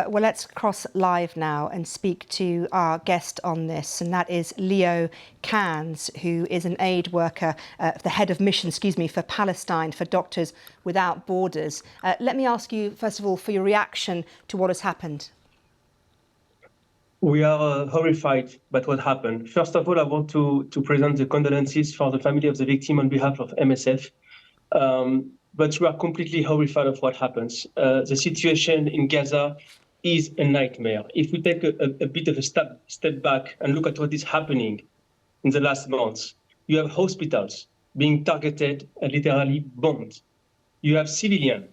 Well, let's cross live now and speak to our guest on this, and that is Leo Cairns, who is an aid worker, the head of mission, for Palestine, for Doctors Without Borders. Let me ask you, first of all, for your reaction to what has happened. We are horrified by what happened. First of all, I want to present the condolences for the family of the victim on behalf of MSF. But we are completely horrified of what happens. The situation in Gaza is a nightmare. If we take a bit of a step back and look at what is happening in the last months, you have hospitals being targeted and literally bombed. You have civilians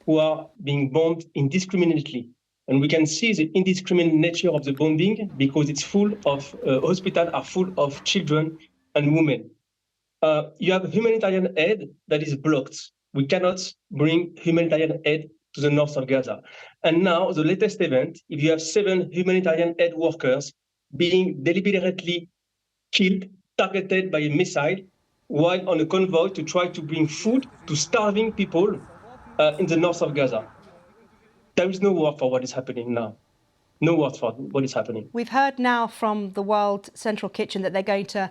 who are being bombed indiscriminately. And we can see the indiscriminate nature of the bombing because it's full of hospitals are full of children and women. You have humanitarian aid that is blocked. We cannot bring humanitarian aid to the north of Gaza. And now the latest event, if you have 7 humanitarian aid workers being deliberately killed, targeted by a missile, while on a convoy to try to bring food to starving people in the north of Gaza. There is no word for what is happening now. No word for what is happening. We've heard now from the World Central Kitchen that they're going to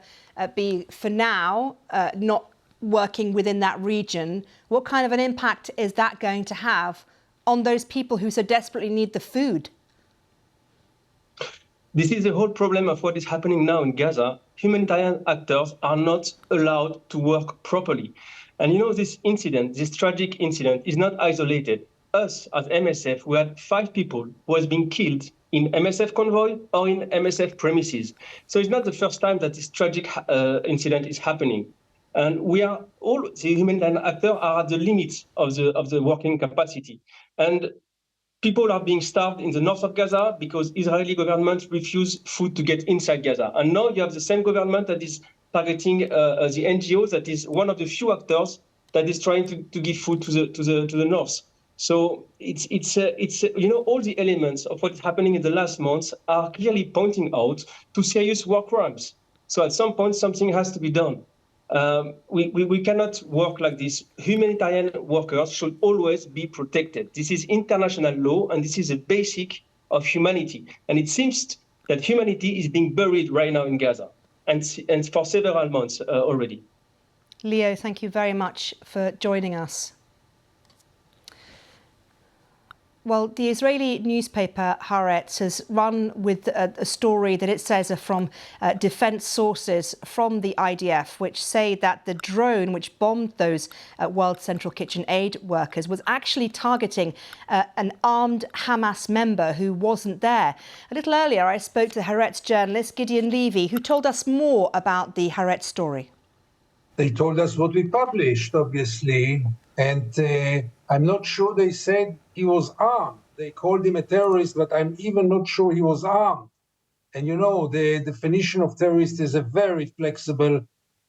be, for now, not working within that region. What kind of an impact is that going to have on those people who so desperately need the food? This is the whole problem of what is happening now in Gaza. Humanitarian actors are not allowed to work properly. And you know, this incident, this tragic incident, is not isolated. Us, as MSF, we had 5 people who has been killed in MSF convoy or in MSF premises. So it's not the first time that this tragic incident is happening. And we are all, the humanitarian actors are at the limits of the working capacity. And people are being starved in the north of Gaza because Israeli government refused food to get inside Gaza. And now you have the same government that is targeting the NGOs, that is one of the few actors that is trying to give food to the north. So it's you know, all the elements of what's happening in the last months are clearly pointing out to serious war crimes. So at some point, something has to be done. We cannot work like this. Humanitarian workers should always be protected. This is international law, and this is a basic of humanity. And it seems that humanity is being buried right now in Gaza, and for several months already. Leo, thank you very much for joining us. Well, the Israeli newspaper Haaretz has run with a story that it says are from defence sources from the IDF, which say that the drone which bombed those World Central Kitchen aid workers was actually targeting an armed Hamas member who wasn't there. A little earlier, I spoke to Haaretz journalist Gideon Levy, who told us more about the Haaretz story. They told us what we published, obviously, and I'm not sure they said he was armed. They called him a terrorist, but I'm even not sure he was armed. And you know, the definition of terrorist is a very flexible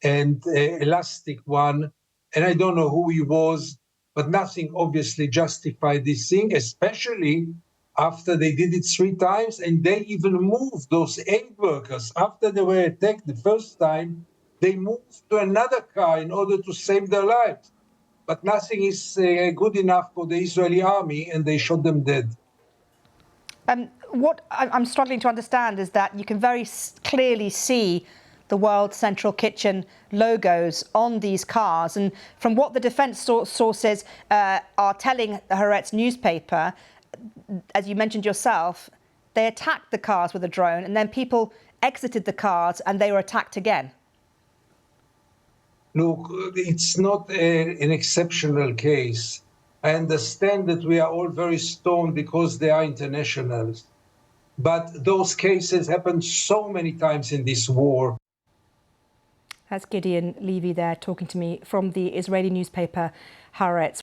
and elastic one. And I don't know who he was, but nothing obviously justified this thing, especially after they did it 3 times. And they even moved those aid workers after they were attacked the first time. They moved to another car in order to save their lives. But nothing is good enough for the Israeli army, and they shot them dead. What I'm struggling to understand is that you can very clearly see the World Central Kitchen logos on these cars. And from what the defence sources are telling the Haaretz newspaper, as you mentioned yourself, they attacked the cars with a drone, and then people exited the cars and they were attacked again. Look, it's not an exceptional case. I understand that we are all very stoned because they are internationals. But those cases happen so many times in this war. That's Gideon Levy there talking to me from the Israeli newspaper Haaretz.